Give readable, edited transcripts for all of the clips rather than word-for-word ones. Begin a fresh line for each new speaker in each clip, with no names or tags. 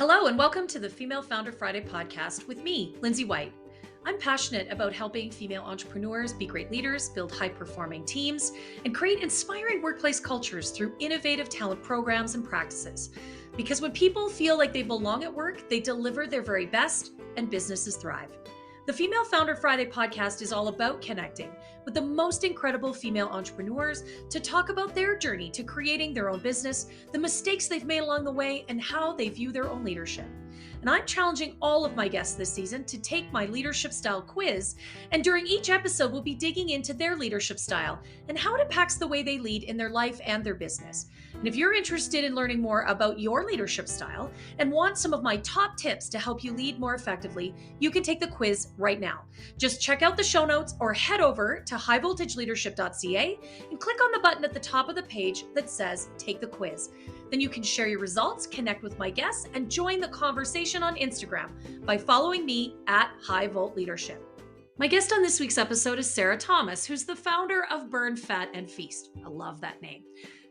Hello, and welcome to the Female Founder Friday podcast with me, Lindsay White. I'm passionate about helping female entrepreneurs be great leaders, build high-performing teams, and create inspiring workplace cultures through innovative talent programs and practices. Because when people feel like they belong at work, they deliver their very best and businesses thrive. The Female Founder Friday podcast is all about connecting with the most incredible female entrepreneurs to talk about their journey to creating their own business, the mistakes they've made along the way, and how they view their own leadership. And I'm challenging all of my guests this season to take my leadership style quiz. And during each episode, we'll be digging into their leadership style and how it impacts the way they lead in their life and their business. And if you're interested in learning more about your leadership style and want some of my top tips to help you lead more effectively, you can take the quiz right now. Just check out the show notes or head over to 𝐻�voltageleadership.ca and click on the button at the top of the page that says Take the Quiz. Then you can share your results, connect with my guests, and join the conversation on Instagram by following me at 𝐻�voltleadership. My guest on this week's episode is Sarah Thomas, who's the founder of Burn Fat and Feast. I love that name.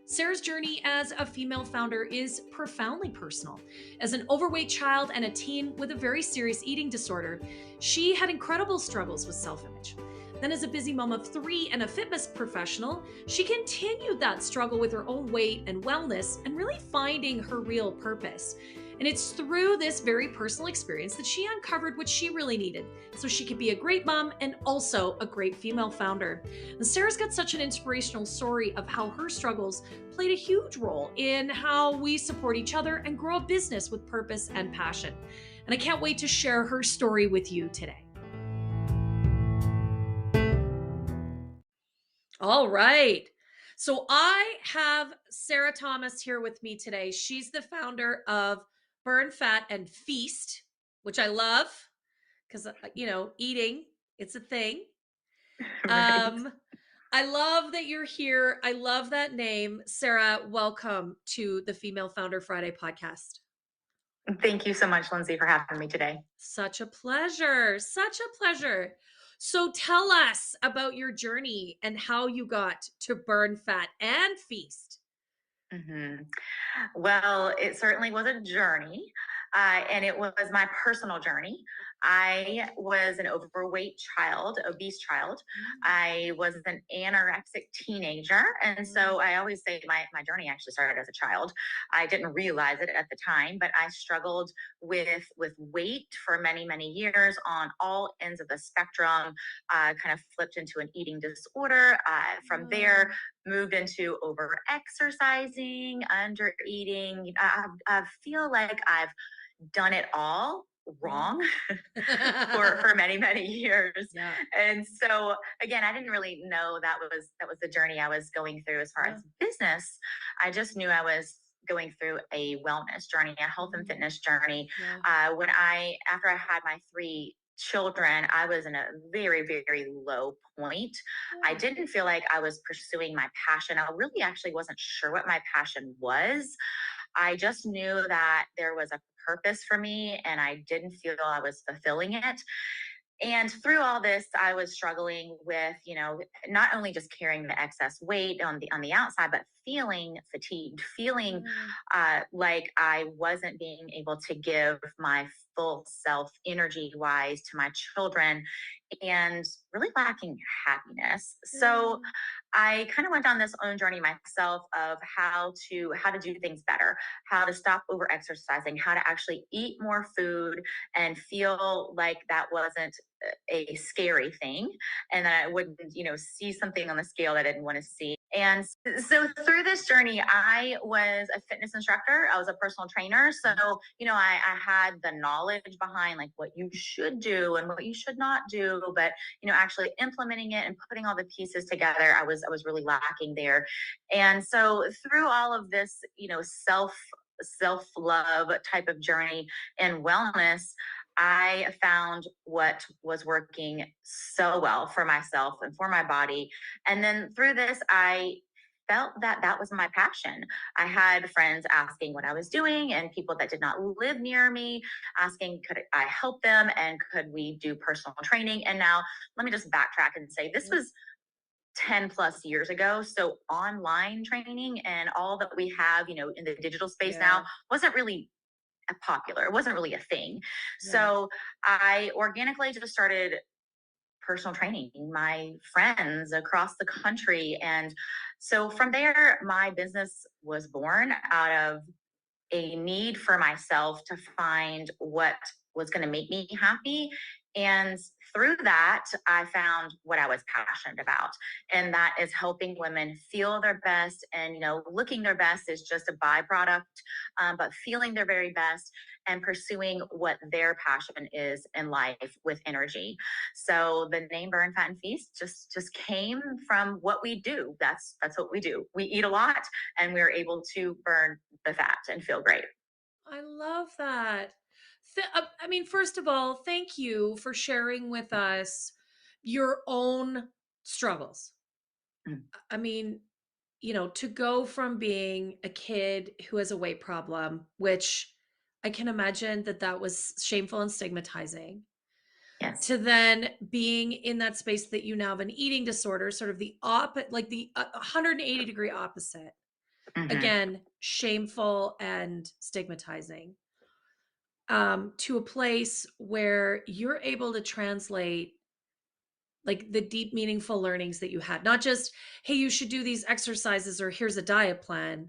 Sarah's journey as a female founder is profoundly personal. As an overweight child and a teen with a very serious eating disorder, she had incredible struggles with self-image. Then as a busy mom of 3 and a fitness professional, she continued that struggle with her own weight and wellness and really finding her real purpose. And it's through this very personal experience that she uncovered what she really needed so she could be a great mom and also a great female founder. And Sarah's got such an inspirational story of how her struggles played a huge role in how we support each other and grow a business with purpose and passion. And I can't wait to share her story with you today. All right. So I have Sarah Thomas here with me today. She's the founder of Burn Fat and Feast, which I love because, eating, it's a thing.
Right.
I love that you're here. I love that name. Sarah, welcome to the Female Founder Friday podcast.
Thank you so much, Lindsay, for having me today.
Such a pleasure. Such a pleasure. So tell us about your journey and how you got to Burn Fat and Feast.
Mm-hmm. Well, it certainly was a journey, and it was my personal journey. I was an overweight child, obese child. I was an anorexic teenager. And so I always say my journey actually started as a child. I didn't realize it at the time, but I struggled with weight for many, many years on all ends of the spectrum, kind of flipped into an eating disorder. From there, moved into over exercising, under eating. I feel like I've done it all wrong for many, many years.
Yeah.
And so again, I didn't really know that was the journey I was going through as far as business. I just knew I was going through a wellness journey, a health and fitness journey. After I had my 3 children, I was in a very, very low point. I didn't feel like I was pursuing my passion. I really actually wasn't sure what my passion was. I just knew that there was a purpose for me and I didn't feel I was fulfilling it. And through all this, I was struggling with, not only just carrying the excess weight on the outside, but feeling fatigued, feeling like I wasn't being able to give my full self energy wise to my children and really lacking happiness. So I kind of went on this own journey myself of how to do things better, how to stop over exercising, how to actually eat more food and feel like that wasn't a scary thing, and that I wouldn't, see something on the scale that I didn't want to see. And so through this journey, I was a fitness instructor. I was a personal trainer. So, I had the knowledge behind like what you should do and what you should not do, but, actually implementing it and putting all the pieces together, I was really lacking there. And so through all of this, self-love type of journey and wellness, I found what was working so well for myself and for my body. And then through this, I felt that was my passion. I had friends asking what I was doing and people that did not live near me asking, could I help them and could we do personal training? And now let me just backtrack and say this was 10 plus years ago. So online training and all that we have, in the digital space now wasn't really popular. It wasn't really a thing.
Yeah.
So I organically just started personal training my friends across the country. And so from there, my business was born out of a need for myself to find what was going to make me happy. And through that, I found what I was passionate about. And that is helping women feel their best. And, looking their best is just a byproduct, but feeling their very best and pursuing what their passion is in life with energy. So the name Burn Fat and Feast just came from what we do. That's what we do. We eat a lot and we're able to burn the fat and feel great.
I love that. I mean, first of all, thank you for sharing with us your own struggles.
Mm.
I mean, to go from being a kid who has a weight problem, which I can imagine that was shameful and stigmatizing,
Yes.
to then being in that space that you now have an eating disorder, sort of the like the 180-degree opposite.
Mm-hmm.
Again, shameful and stigmatizing. To a place where you're able to translate like the deep, meaningful learnings that you had, not just, hey, you should do these exercises or here's a diet plan,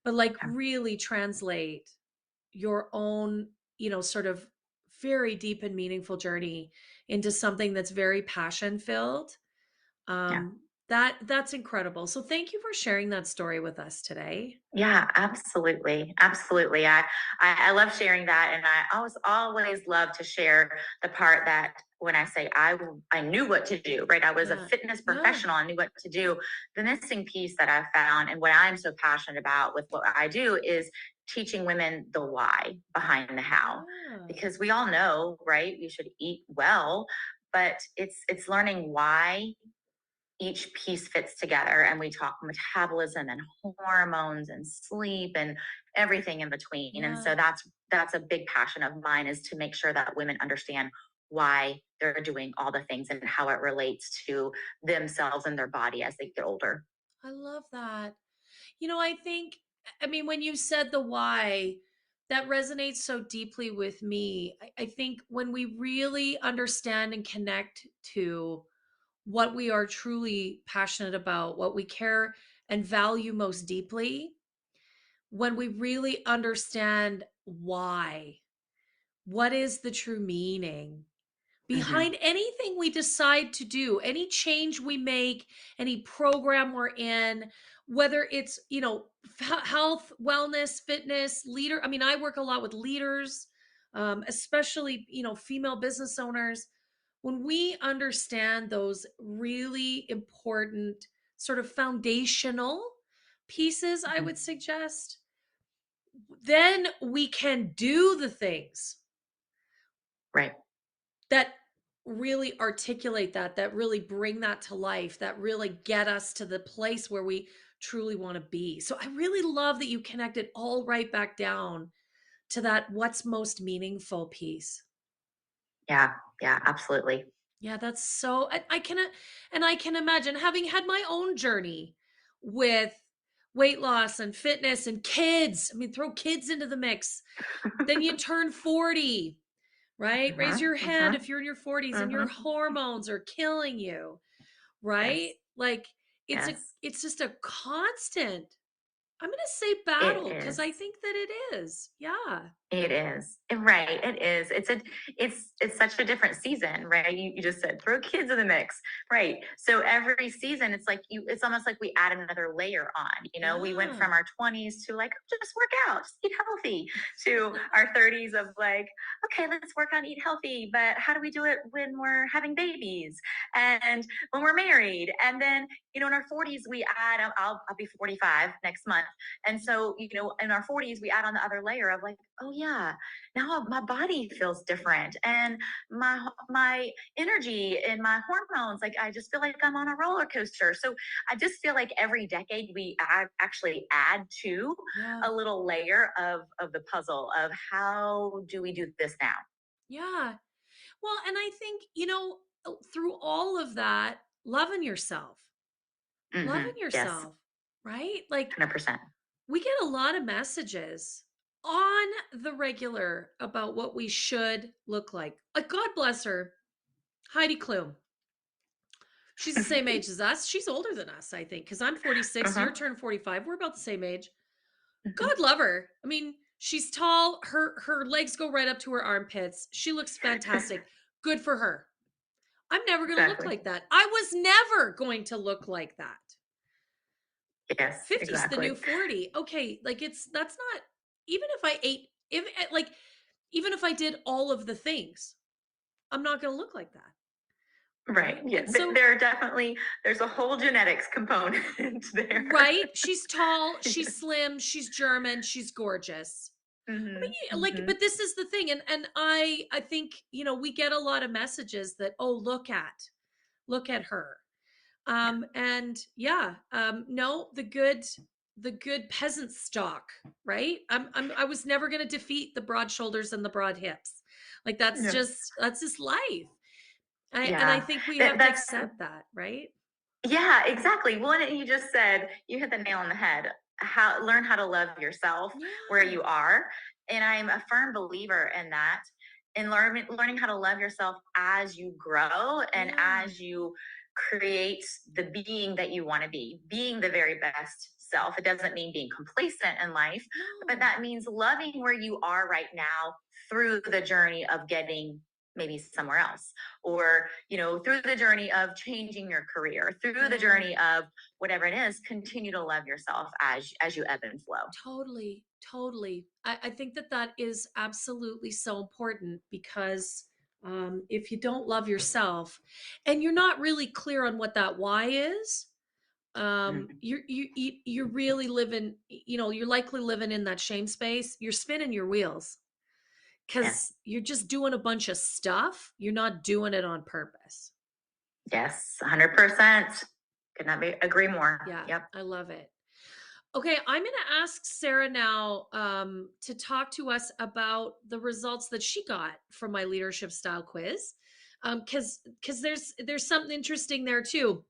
but like
Yeah.
really translate your own, sort of very deep and meaningful journey into something that's very passion filled.
Yeah.
That's incredible. So thank you for sharing that story with us today.
Yeah, absolutely. Absolutely. I love sharing that. And I always love to share the part that when I say I knew what to do, right? I was a
Yeah.
fitness
Yeah.
professional. I knew what to do. The missing piece that I found and what I'm so passionate about with what I do is teaching women the why behind the how.
Yeah.
Because we all know, right? You should eat well, but it's learning why each piece fits together, and we talk metabolism and hormones and sleep and everything in between.
Yeah.
And so that's a big passion of mine, is to make sure that women understand why they're doing all the things and how it relates to themselves and their body as they get older.
I love that. I mean, when you said the why, that resonates so deeply with me. I think when we really understand and connect to what we are truly passionate about, what we care and value most deeply, when we really understand why, what is the true meaning
Mm-hmm.
behind anything we decide to do, any change we make, any program we're in, whether it's, health, wellness, fitness, leader. I mean, I work a lot with leaders, especially, female business owners. When we understand those really important sort of foundational pieces, I
Mm-hmm.
would suggest, then we can do the things
Right.
that really articulate that really bring that to life, that really get us to the place where we truly want to be. So I really love that you connected all right back down to that what's most meaningful piece.
Yeah. Yeah. Absolutely.
Yeah, that's so and I can imagine having had my own journey with weight loss and fitness and kids. I mean, throw kids into the mix. Then you turn 40, right? Raise your
Mm-hmm.
hand if you're in your 40s and your
Mm-hmm.
hormones are killing you,
Yes.
right? Like
Yes.
it's just a constant. I'm going to say
It
battle because
is.
I think that it is. Yeah.
It is. Right. It is. It's such a different season, right? You just said throw kids in the mix. Right. So every season it's like it's almost like we add another layer on. We went
Yeah.
from our 20s to like, just work out, just eat healthy, to our 30s of like, okay, let's work on eat healthy, but how do we do it when we're having babies and when we're married? And then, in our 40s we add I'll be 45 next month. And so, in our 40s, we add on the other layer of like, oh yeah, now my body feels different, and my energy and my hormones, like I just feel like I'm on a roller coaster. So I just feel like every decade we actually add to
Yeah.
a little layer of the puzzle of how do we do this now?
Yeah. Well, and I think, through all of that, loving yourself,
Mm-hmm.
loving
Yes,
yourself, right? Like
100%.
we get a lot of messages on the regular about what we should look like. God bless her, Heidi Klum. She's the same age as us. She's older than us, I think, because I'm 46. You're turned 45. We're about the same age. God love her. I mean, she's tall. Her legs go right up to her armpits. She looks fantastic. Good for her. I'm never going to look
Exactly.
like that. I was never going to look like that.
Yes,
50 is the
exactly.
new 40. Okay, like that's not, even if I ate, even if I did all of the things, I'm not going to look like that.
Right. Yeah.
And so
There are definitely, there's a whole genetics component there.
right, she's tall, she's slim, she's German, she's gorgeous. But this is the thing, and I think, we get a lot of messages that, oh, look at her. And yeah, no, the good peasant stock, right? I was never going to defeat the broad shoulders and the broad hips. Like that's just life. And I think we have to accept that, right?
Yeah, exactly. Well, and you just said, you hit the nail on the head. Learn how to love yourself where
Yeah.
you are. And I'm a firm believer in that. And learning how to love yourself as you grow and as you create the being that you want to be, being the very best self. It doesn't mean being complacent in life, but that means loving where you are right now through the journey of getting maybe somewhere else, or through the journey of changing your career, through the journey of whatever it is. Continue to love yourself as you ebb and flow.
Totally. I think that is absolutely so important, because if you don't love yourself and you're not really clear on what that why is, you're really living, you're likely living in that shame space. You're spinning your wheels because you're just doing a bunch of stuff. You're not doing it on purpose.
Yes, 100%. Could not agree more.
Yeah.
Yep.
I love it. Okay, I'm going to ask Sarah now to talk to us about the results that she got from my leadership style quiz, because there's something interesting there too.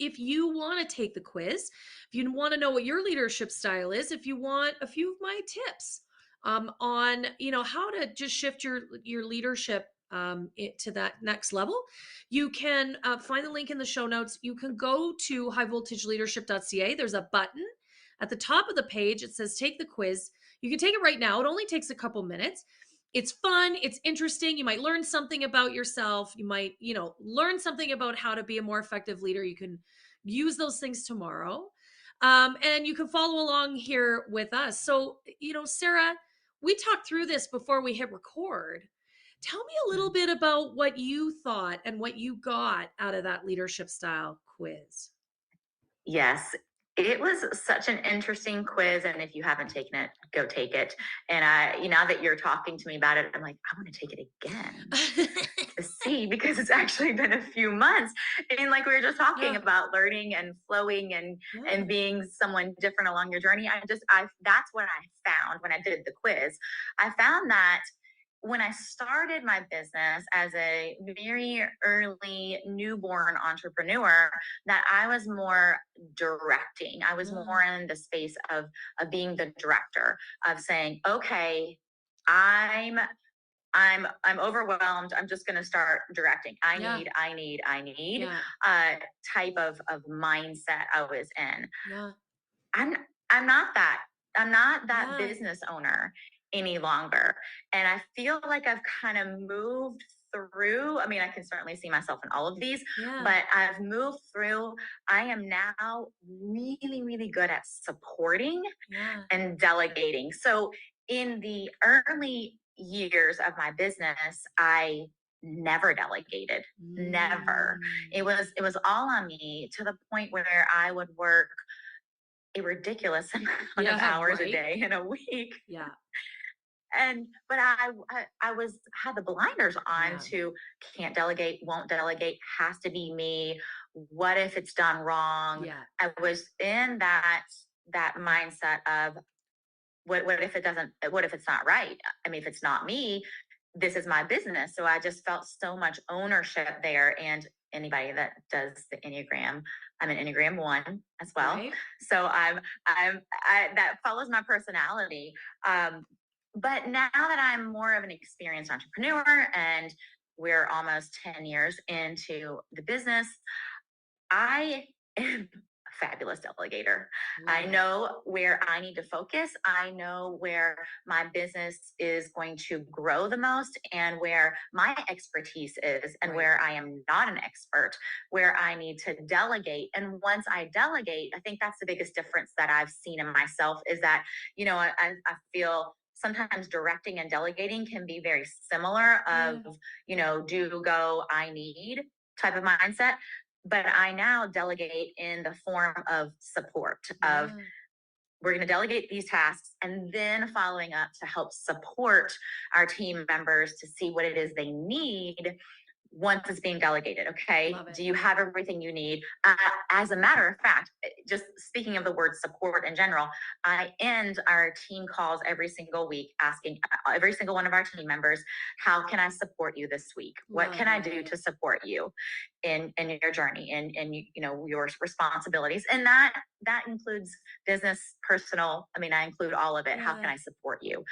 If you want to take the quiz, if you want to know what your leadership style is, if you want a few of my tips on how to just shift your leadership to that next level, you can find the link in the show notes. You can go to highvoltageleadership.ca. There's a button at the top of the page. It says take the quiz. You can take it right now. It only takes a couple minutes. It's fun. It's interesting. You might learn something about yourself. You might, learn something about how to be a more effective leader. You can use those things tomorrow. And you can follow along here with us. So, Sarah, we talked through this before we hit record. Tell me a little bit about what you thought and what you got out of that leadership style quiz.
Yes, it was such an interesting quiz. And if you haven't taken it, go take it. And now that you're talking to me about it, I'm like, I want to take it again to see, because it's actually been a few months. And like we were just talking about learning and flowing and being someone different along your journey. That's what I found when I did the quiz. I found that when I started my business as a very early newborn entrepreneur, that I was more directing. I was more in the space of being the director, of saying, okay, I'm overwhelmed. I'm just going to start directing. I need type of mindset I was in.
Yeah.
I'm not that. I'm not that business owner any longer. And I feel like I've kind of moved through. I mean, I can certainly see myself in all of these, but I've moved through. I am now really, really good at supporting and delegating. So in the early years of my business, I never delegated. Never. It was all on me, to the point where I would work a ridiculous amount of hours a day in a week. But I had the blinders on to can't delegate, won't delegate, has to be me. What if it's done wrong? I was in that mindset of what if it's not right? I mean, if it's not me, this is my business. So I just felt so much ownership there. And anybody that does the Enneagram, I'm an Enneagram 1 as well.
Right.
So that follows my personality. But now that I'm more of an experienced entrepreneur and we're almost 10 years into the business, I am a fabulous delegator. I know where I need to focus. I know where my business is going to grow the most and where my expertise is and where I am not an expert, where I need to delegate. And once I delegate, I think that's the biggest difference that I've seen in myself is that, I feel sometimes directing and delegating can be very similar of, do, go, I need type of mindset. But I now delegate in the form of support of we're going to delegate these tasks and then following up to help support our team members to see what it is they need once it's being delegated. Okay. Do you have everything you need? As a matter of fact, just speaking of the word support in general, I end our team calls every single week asking every single one of our team members, how can I support you this week? What can I do to support you in your journey and your responsibilities? And that includes business, personal. I mean, I include all of it. How can I support you?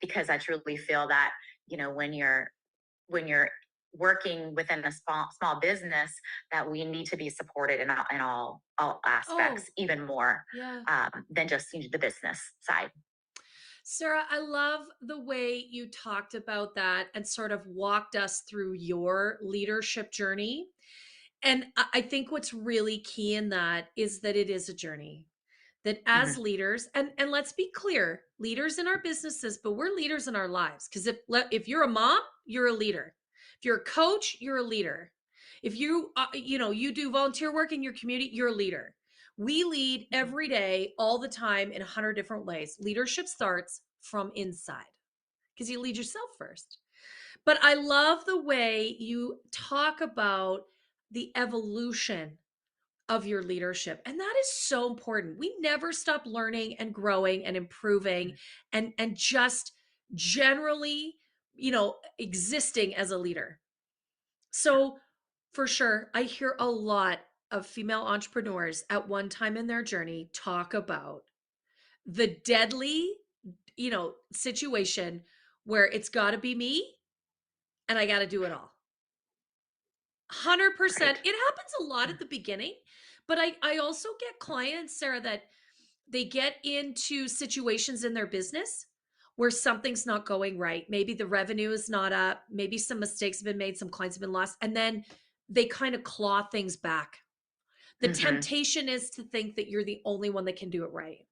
Because I truly feel that, when you're working within a small business, that we need to be supported in all aspects, even more than just the business side.
Sarah, I love the way you talked about that and sort of walked us through your leadership journey. And I think what's really key in that is that it is a journey. That as leaders, and let's be clear, leaders in our businesses, but we're leaders in our lives. Because if you're a mom, you're a leader. If you're a coach, you're a leader. If you you do volunteer work in your community, you're a leader. We lead every day, all the time, in 100 different ways. Leadership starts from inside because you lead yourself first. But I love the way you talk about the evolution of your leadership. And that is so important. We never stop learning and growing and improving and just generally, existing as a leader. So for sure, I hear a lot of female entrepreneurs at one time in their journey talk about the deadly, situation where it's got to be me and I got to do it all. 100%. It happens a lot at the beginning, but I also get clients, Sarah, that they get into situations in their business where something's not going right. Maybe the revenue is not up. Maybe some mistakes have been made. Some clients have been lost. And then they kind of claw things back. The temptation is to think that you're the only one that can do it right.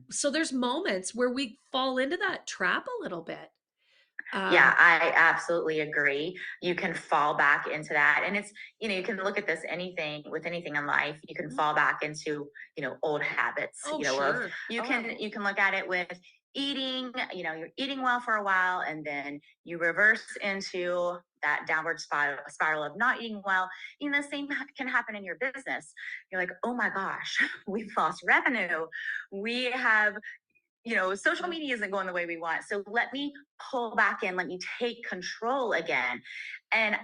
So there's moments where we fall into that trap a little bit.
Yeah, I absolutely agree. You can fall back into that. And it's, you can look at this with anything in life, you can fall back into, old habits,
Sure.
You can look at it with eating, you're eating well for a while and then you reverse into that downward spiral of not eating well. The same can happen in your business. You're like, oh my gosh, we've lost revenue. We have, social media isn't going the way we want. So let me pull back in. Let me take control again. And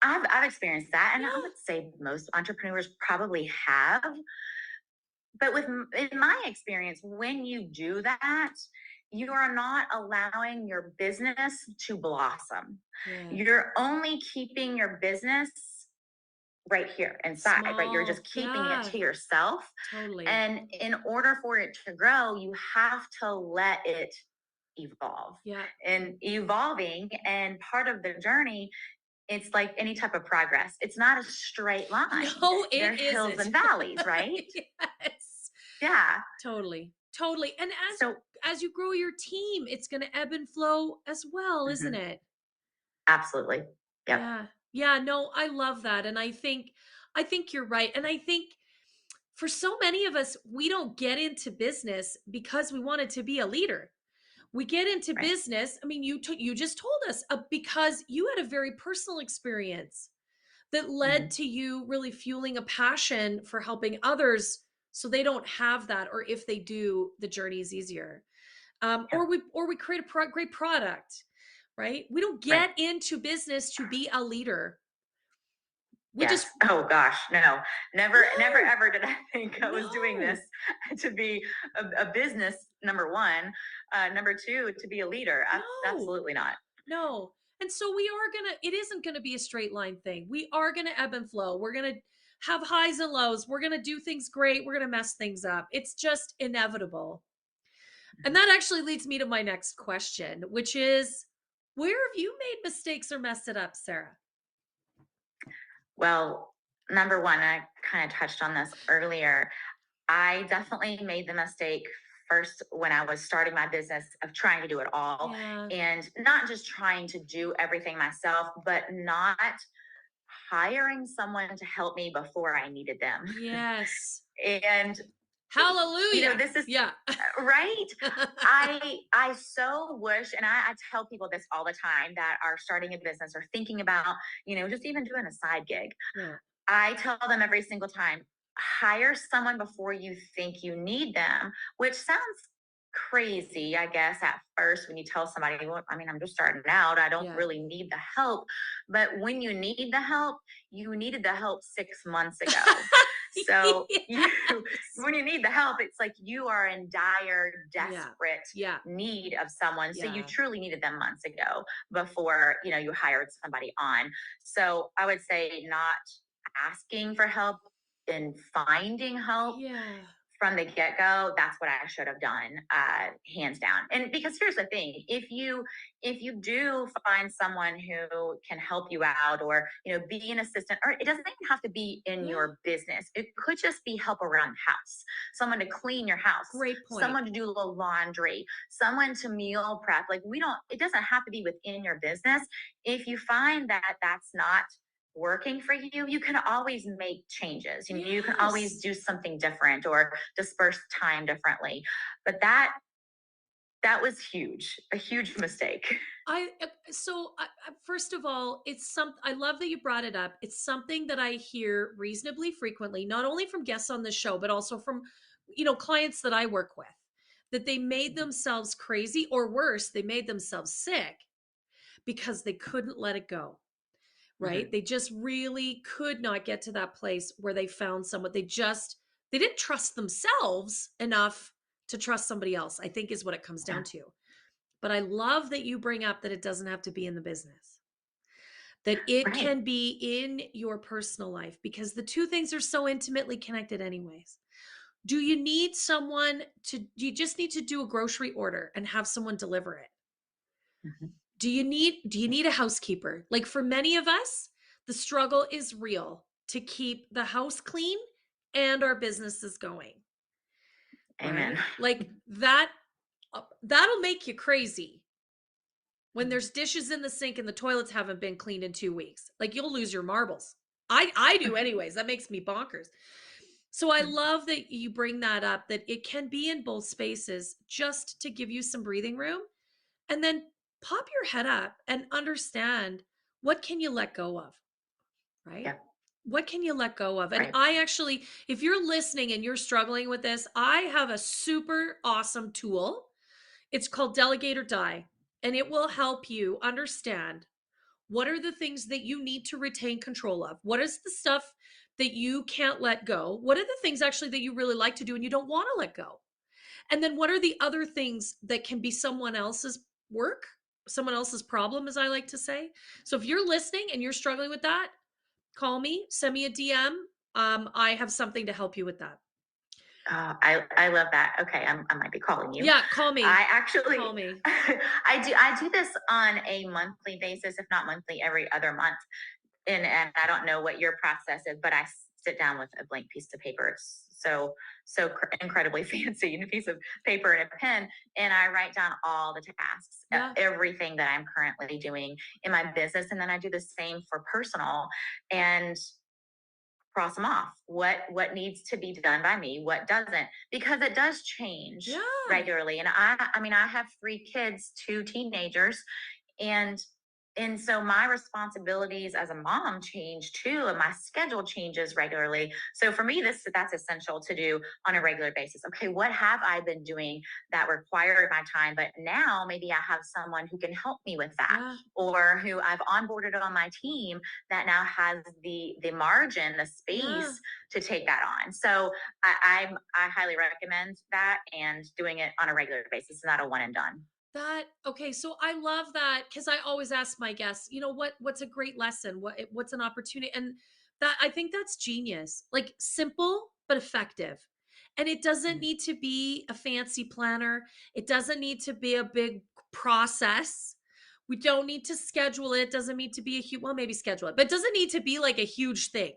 I've experienced that. And I would say most entrepreneurs probably have. But in my experience, when you do that, you are not allowing your business to blossom. You're only keeping your business right here inside, right? You're just keeping it to yourself.
Totally.
And in order for it to grow, you have to let it evolve. And evolving, and part of the journey, it's like any type of progress. It's not a straight line.
No,
There are hills and valleys, right?
Yes.
Yeah.
Totally. And as you grow your team, it's going to ebb and flow as well, isn't it?
Absolutely. Yep.
Yeah. No, I love that. And I think you're right. And I think for so many of us, we don't get into business because we wanted to be a leader. We get into business. I mean, you just told us because you had a very personal experience that led to you really fueling a passion for helping others so they don't have that, or if they do, the journey is easier. Or we create a great product, right? We don't get into business to be a leader. We
Yes.
just,
Oh gosh, no, never, never,
no,
ever did I think I was doing
no,
this to be a business, number one. Number two, to be a leader.
no,
Absolutely not.
no. And so we are gonna, it isn't gonna be a straight line thing. We are gonna ebb and flow. We're gonna have highs and lows. We're gonna do things great. We're gonna mess things up. It's just inevitable. And that actually leads me to my next question, which is, where have you made mistakes or messed it up, Sarah?
Well, number one, I kind of touched on this earlier. I definitely made the mistake first when I was starting my business of trying to do it all,
Yeah.
and not just trying to do everything myself, but not hiring someone to help me before I needed them.
Yes.
And
Hallelujah.
this is
Yeah.
right. I so wish, and I tell people this all the time that are starting a business or thinking about, just even doing a side gig.
Yeah.
I tell them every single time, hire someone before you think you need them, which sounds crazy, I guess, at first when you tell somebody, well, I mean, I'm just starting out. I don't
Yeah.
really need the help. But when you need the help, you needed the help 6 months ago. So when you need the help, it's like you are in dire, desperate
Yeah.
need of someone. So you
Yeah.
truly needed them months ago before, you hired somebody on. So I would say not asking for help and finding help
Yeah.
from the get-go. That's what I should have done, hands down. And because here's the thing, if you do find someone who can help you out, or be an assistant, or it doesn't even have to be in
Yeah.
your business, it could just be help around the house, someone to clean your house,
Great point.
someone to do a little laundry, someone to meal prep. Like, it doesn't have to be within your business. If you find that that's not working for you, you can always make changes. You can always
Yes.
do something different or disperse time differently. But that was huge, a huge mistake.
First of all, I love that you brought it up. It's something that I hear reasonably frequently, not only from guests on the show, but also from clients that I work with, that they made themselves crazy, or worse, they made themselves sick because they couldn't let it go. Right?
Mhm.
They just really could not get to that place where they found someone. They didn't trust themselves enough to trust somebody else, I think, is what it comes down
Yeah.
to. But I love that you bring up that it doesn't have to be in the business, that it
Right.
can be in your personal life, because the two things are so intimately connected, anyways. Do you just need to do a grocery order and have someone deliver it?
Mhm.
Do you need a housekeeper? Like, for many of us, the struggle is real to keep the house clean and our businesses going,
Amen.
right? Like that'll make you crazy when there's dishes in the sink and the toilets haven't been cleaned in 2 weeks. Like, you'll lose your marbles. I do anyways. That makes me bonkers. So I love that you bring that up, that it can be in both spaces, just to give you some breathing room, and then pop your head up and understand, what can you let go of, right?
Yeah.
What can you let go of? And
Right.
I actually, if you're listening and you're struggling with this, I have a super awesome tool. It's called Delegate or Die, and it will help you understand, what are the things that you need to retain control of? What is the stuff that you can't let go? What are the things actually that you really like to do and you don't want to let go? And then what are the other things that can be someone else's work, someone else's problem, as I like to say? So if you're listening and you're struggling with that, call me, send me a DM. I have something to help you with that.
I love that. Okay, I might be calling you.
Yeah, call me.
I actually
Call me.
I do this on a monthly basis, if not monthly, every other month. And I don't know what your process is, but I sit down with a blank piece of paper. It's incredibly fancy, and a piece of paper and a pen, and I write down all the tasks,
Yeah.
everything that I'm currently doing in my business, and then I do the same for personal, and cross them off. What needs to be done by me, what doesn't, because it does change
Yeah.
regularly. And I mean, I have 3 kids, 2 teenagers, and And so my responsibilities as a mom change too, and my schedule changes regularly. So for me, that's essential to do on a regular basis. Okay, what have I been doing that required my time, but now maybe I have someone who can help me with that,
Yeah.
or who I've onboarded on my team that now has the margin, the
Yeah.
space to take that on. So I highly recommend that, and doing it on a regular basis, not a one and done.
Okay, so I love that because I always ask my guests, what's a great lesson? What's an opportunity? And that I think that's genius. Like simple but effective. And it doesn't
Mhm.
need to be a fancy planner. It doesn't need to be a big process. We don't need to schedule it. Doesn't need to be a huge, well, maybe schedule it, but it doesn't need to be like a huge thing.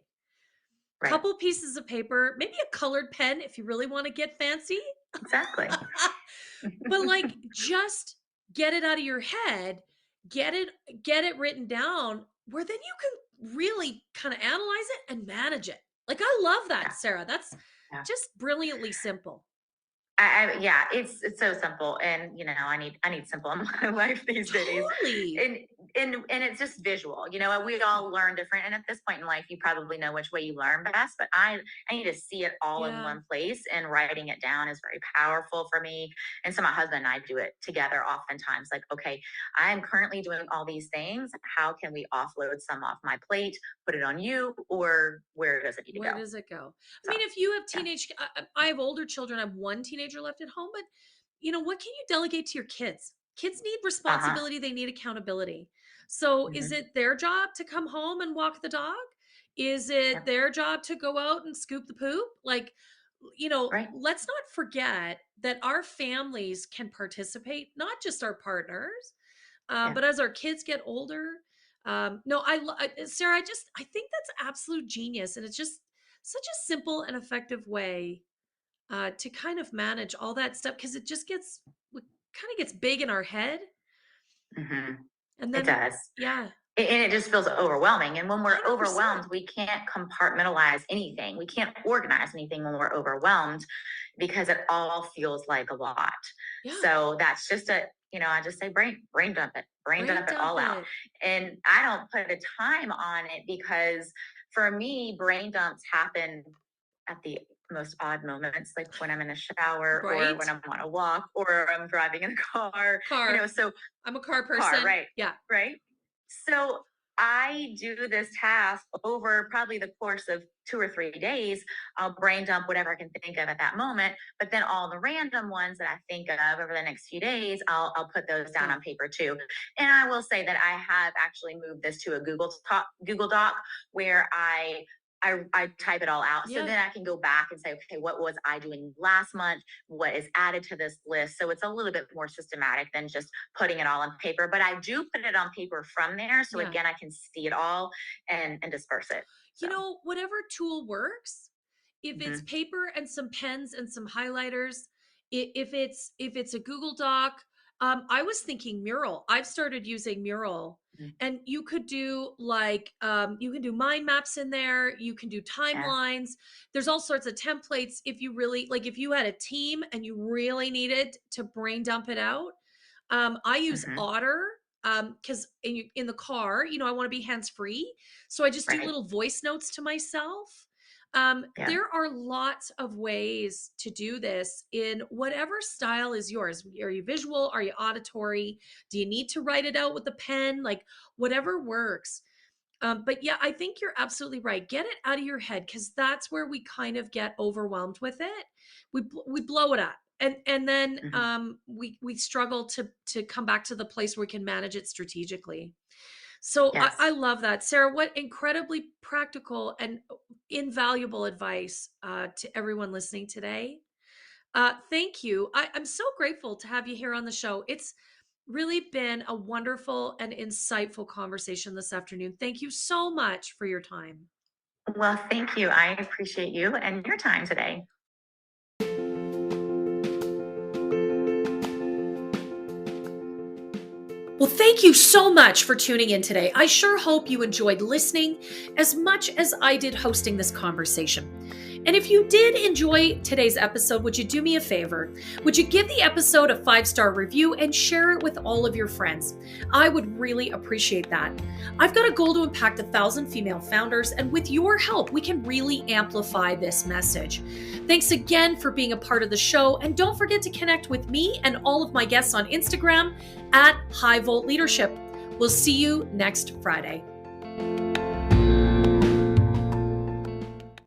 Right.
Couple pieces of paper, maybe a colored pen if you really want to get fancy.
Exactly.
But like just get it out of your head, get it get it written down where then you can really kind of analyze it and manage it. Like I love that,
Yeah.
Sarah. That's
Yeah.
just brilliantly simple.
Yeah, it's so simple, and I need simple in my life these days,
Totally.
and and it's just visual. We all learn different, and at this point in life, you probably know which way you learn best. But I need to see it all in
Yeah.
one place, and writing it down is very powerful for me. And so my husband and I do it together oftentimes. Like, okay, I'm currently doing all these things. How can we offload some off my plate, put it on you, or where does it need to
Where
go?
does it go? I
So
mean, if you have
yeah,
I have older children. I have one teenager left at home, but what can you delegate to your kids? Kids need
uh huh,
responsibility, they need accountability. So, is
hmm,
it their job to come home and walk the dog? Is it
yep,
their job to go out and scoop the poop? Like,
right,
let's not forget that our families can participate, not just our partners,
yeah.
but as our kids get older. No, Sarah, I think that's absolute genius. And it's just such a simple and effective way to kind of manage all that stuff because it kind of gets big in our head,
Hmm.
and
It
then
does.
yeah,
And it just feels overwhelming. And when we're
100%.
overwhelmed, we can't compartmentalize anything. We can't organize anything when we're overwhelmed because it all feels like a lot.
Yeah,
So that's just I just say brain dump it, brain
brain
dump it
dump
all out.
it.
And I don't put a time on it because for me, brain dumps happen at the most odd moments, like when I'm in the shower, or when
Right.
I'm on a walk, or I'm driving in the car,
Car.
so
I'm a car
car,
person.
right,
Yeah.
right. So I do this task over probably the course of 2 or 3 days. I'll brain dump whatever I can think of at that moment, but then all the random ones that I think of over the next few days, I'll put those down
Yeah.
on paper too. And I will say that I have actually moved this to a Google Doc, where I type it all out. So
Yeah.
then I can go back and say, okay, what was I doing last month? What is added to this list? So it's a little bit more systematic than just putting it all on paper. But I do put it on paper from there. So
Yeah.
again, I can see it all and disperse it. So
Whatever tool works, if it's
mhm,
paper and some pens and some highlighters, if it's a Google Doc, I was thinking Mural. I've started using Mural,
mhm,
and you could do like you can do mind maps in there. You can do
yeah,
timelines. There's all sorts of templates. If you really like, if you had a team and you really needed to brain dump it out, I use
mhm,
Otter because in the car, I want to be hands free. So I just do
right.
little voice notes to myself.
Yeah.
There are lots of ways to do this in whatever style is yours. Are you visual? Are you auditory? Do you need to write it out with a pen? Like whatever works. But yeah, I think you're absolutely right. Get it out of your head because that's where we kind of get overwhelmed with it. We blow it up, and then
Mhm.
we struggle to come back to the place where we can manage it strategically. So I
Yes.
love that, Sarah. What incredibly practical and invaluable advice to everyone listening today. Thank you. I'm so grateful to have you here on the show. It's really been a wonderful and insightful conversation this afternoon. Thank you so much for your time.
Well, thank you. I appreciate you and your time today.
Well, thank you so much for tuning in today. I sure hope you enjoyed listening as much as I did hosting this conversation. And if you did enjoy today's episode, would you do me a favor? Would you give the episode a 5-star review and share it with all of your friends? I would really appreciate that. I've got a goal to impact 1,000 female founders, and with your help, we can really amplify this message. Thanks again for being a part of the show, and don't forget to connect with me and all of my guests on Instagram at High Volt Leadership. We'll see you next Friday.